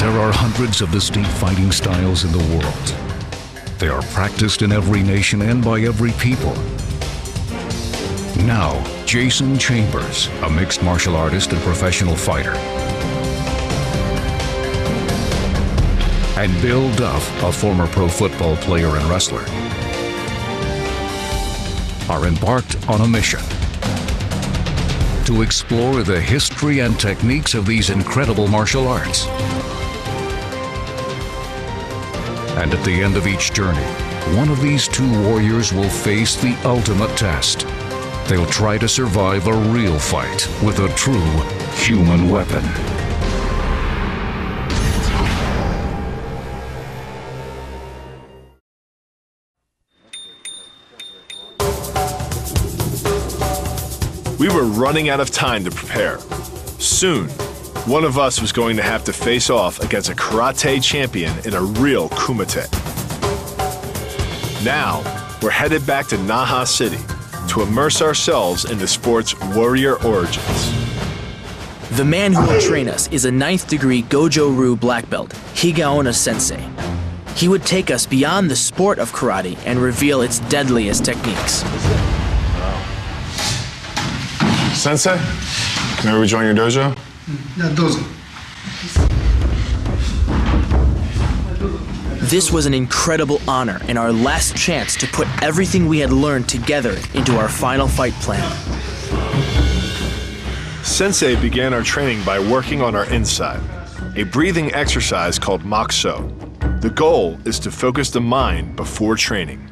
There are hundreds of distinct fighting styles in the world. They are practiced in every nation and by every people. Now, Jason Chambers, a mixed martial artist and professional fighter, and Bill Duff, a former pro football player and wrestler, are embarked on a mission to explore the history and techniques of these incredible martial arts. And at the end of each journey, one of these two warriors will face the ultimate test. They'll try to survive a real fight with a true human weapon. We were running out of time to prepare. Soon, one of us was going to have to face off against a karate champion in a real kumite. Now, we're headed back to Naha City to immerse ourselves in the sport's warrior origins. The man who will train us is a 9th degree Gojo-Ryu black belt, Higaonna Sensei. He would take us beyond the sport of karate and reveal its deadliest techniques. Sensei, may we join your dojo? This was an incredible honor and our last chance to put everything we had learned together into our final fight plan. Sensei began our training by working on our inside, a breathing exercise called Mokuso. The goal is to focus the mind before training.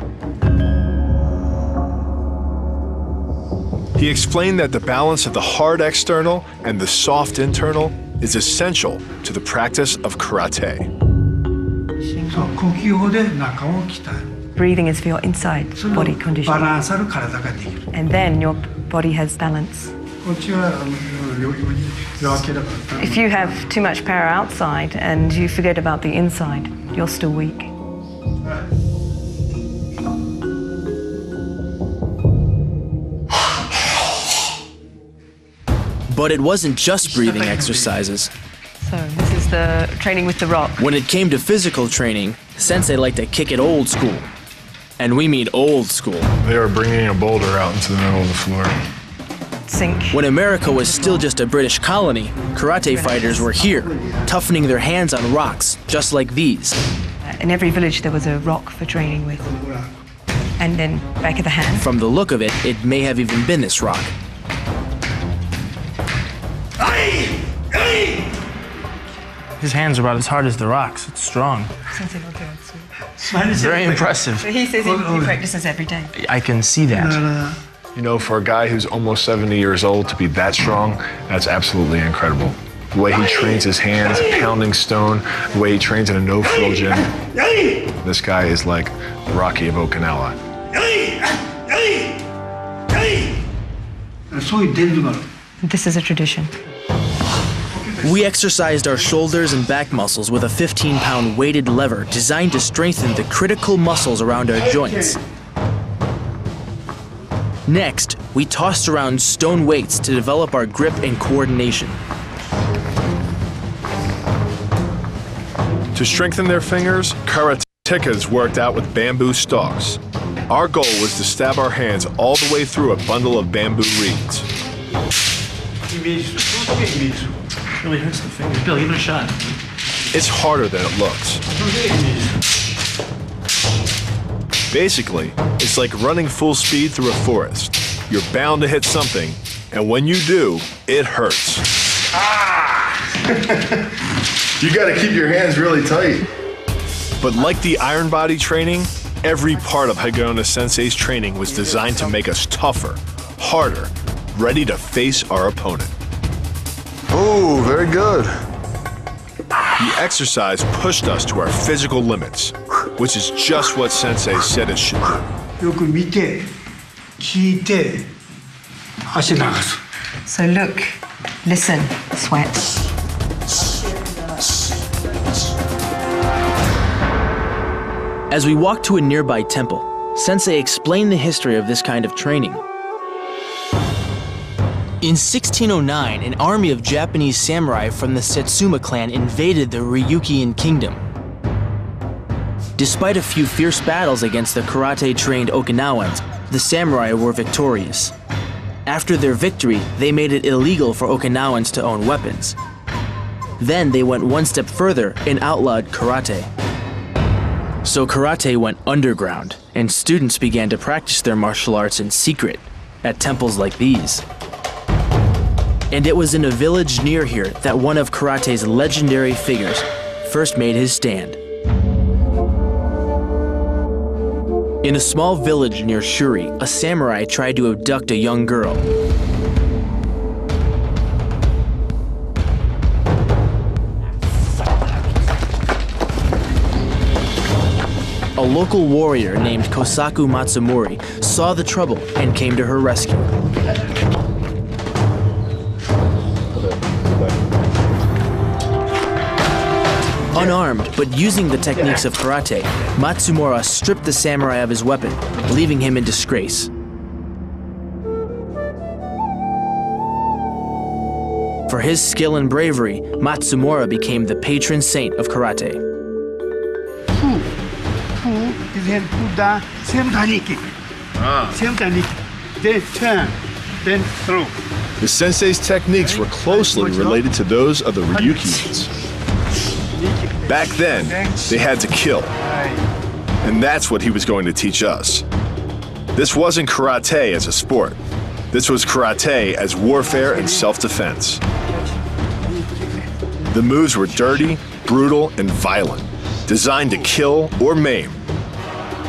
He explained that the balance of the hard external and the soft internal is essential to the practice of karate. Breathing is for your inside body condition. And then your body has balance. If you have too much power outside and you forget about the inside, you're still weak. But it wasn't just breathing exercises. So this is the training with the rock. When it came to physical training, Sensei liked to kick it old school. And we mean old school. They were bringing a boulder out into the middle of the floor. Sink. When America was still just a British colony, karate fighters were here, toughening their hands on rocks, just like these. In every village there was a rock for training with. And then back of the hand. From the look of it, it may have even been this rock. His hands are about as hard as the rocks. It's strong. Very impressive. So he says he practices every day. I can see that. You know, for a guy who's almost 70 years old to be that strong, that's absolutely incredible. The way he trains his hands, pounding stone, the way he trains in a no-frill gym. This guy is like the Rocky of Okinawa. This is a tradition. We exercised our shoulders and back muscles with a 15-pound weighted lever designed to strengthen the critical muscles around our joints. Next, we tossed around stone weights to develop our grip and coordination. To strengthen their fingers, karatekas worked out with bamboo stalks. Our goal was to stab our hands all the way through a bundle of bamboo reeds. Really hurts the fingers. Bill, give it a shot. It's harder than it looks. Basically, it's like running full speed through a forest. You're bound to hit something, and when you do, it hurts. You gotta keep your hands really tight. But like the iron body training, every part of Higaonna Sensei's training was designed to make us tougher, harder, ready to face our opponent. Oh, very good. The exercise pushed us to our physical limits, which is just what Sensei said it should do. So look, listen, sweat. As we walked to a nearby temple, Sensei explained the history of this kind of training. In 1609, an army of Japanese samurai from the Satsuma clan invaded the Ryukyuan kingdom. Despite a few fierce battles against the karate-trained Okinawans, the samurai were victorious. After their victory, they made it illegal for Okinawans to own weapons. Then they went one step further and outlawed karate. So karate went underground, and students began to practice their martial arts in secret, at temples like these. And it was in a village near here that one of karate's legendary figures first made his stand. In a small village near Shuri, a samurai tried to abduct a young girl. A local warrior named Kosaku Matsumori saw the trouble and came to her rescue. Unarmed, but using the techniques of karate, Matsumura stripped the samurai of his weapon, leaving him in disgrace. For his skill and bravery, Matsumura became the patron saint of karate. Same technique. Same technique. Then turn, then throw. The sensei's techniques were closely related to those of the Ryukyuans. Back then, they had to kill. And that's what he was going to teach us. This wasn't karate as a sport. This was karate as warfare and self-defense. The moves were dirty, brutal, and violent, designed to kill or maim.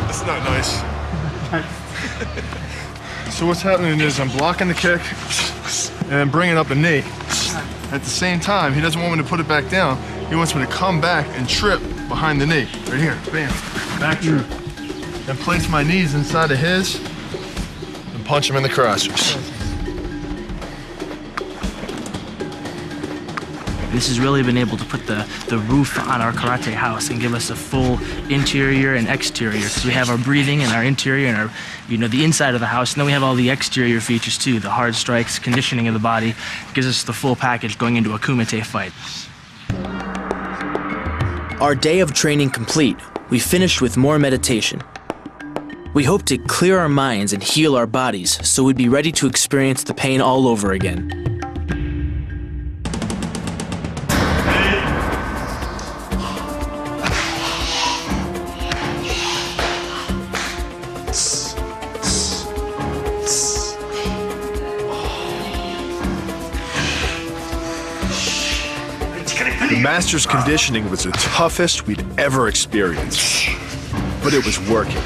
That's not nice. So what's happening is I'm blocking the kick and then bringing up a knee. At the same time, he doesn't want me to put it back down. He wants me to come back and trip behind the knee. Right here, bam, back trip. And place my knees inside of his and punch him in the crossers. This has really been able to put the roof on our karate house and give us a full interior and exterior, because we have our breathing and our interior and our, the inside of the house, and then we have all the exterior features too, the hard strikes, conditioning of the body. It gives us the full package going into a kumite fight. Our day of training complete, we finished with more meditation. We hoped to clear our minds and heal our bodies so we'd be ready to experience the pain all over again. The master's conditioning was the toughest we'd ever experienced, but it was working.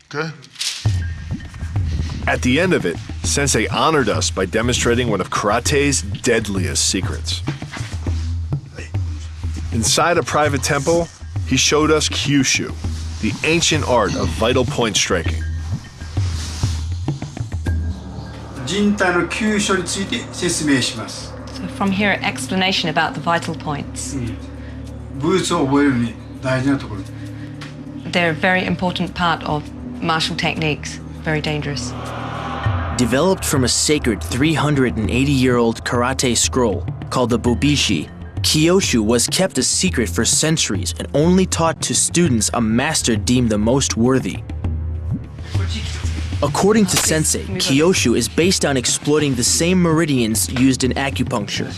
Good. At the end of it, Sensei honored us by demonstrating one of karate's deadliest secrets. Inside a private temple, he showed us Kyushu, the ancient art of vital point striking. So from here, explanation about the vital points. They're a very important part of martial techniques, very dangerous. Developed from a sacred 380-year-old karate scroll called the Bobishi, Kyoshu was kept a secret for centuries and only taught to students a master deemed the most worthy. According to Sensei, Kyoshu is based on exploiting the same meridians used in acupuncture,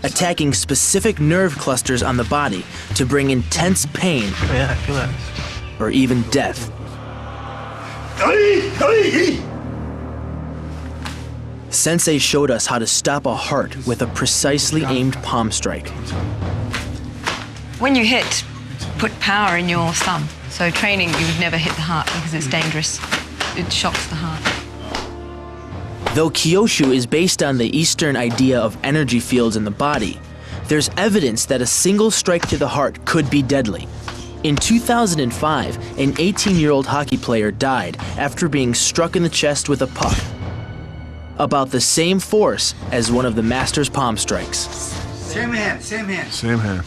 attacking specific nerve clusters on the body to bring intense pain or even death. Sensei showed us how to stop a heart with a precisely aimed palm strike. When you hit, put power in your thumb. So training, you would never hit the heart because it's dangerous. It shocks the heart. Though Kyoshu is based on the Eastern idea of energy fields in the body, there's evidence that a single strike to the heart could be deadly. In 2005, an 18-year-old hockey player died after being struck in the chest with a puck, about the same force as one of the master's palm strikes. Same hand, same hand. Same hand.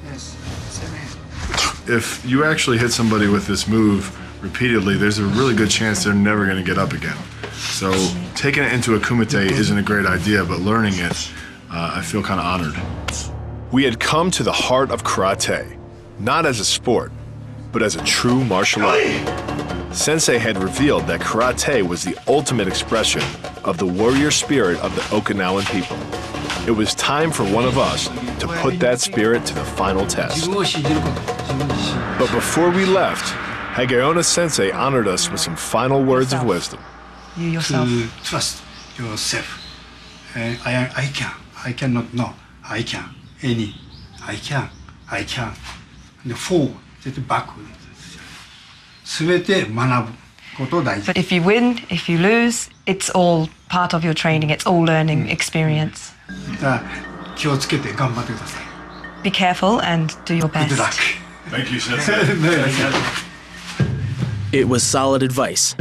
Yes, same hand. if you actually hit somebody with this move repeatedly, there's a really good chance they're never going to get up again. So taking it into a kumite isn't a great idea, but learning it, I feel kind of honored. We had come to the heart of karate, not as a sport, but as a true martial art. Sensei had revealed that karate was the ultimate expression of the warrior spirit of the Okinawan people. It was time for one of us to put that spirit to the final test. But before we left, Hageona Sensei honored us with some final words of wisdom. You yourself. To trust yourself. I can. I cannot. No. I can. I can. And forward, backward. 全て学ぶこと大事。 But if you win, if you lose, it's all part of your training. It's all learning experience. だから気をつけて頑張ってください。 Be careful and do your Good best. luck. Thank you, Sensei. It was solid advice.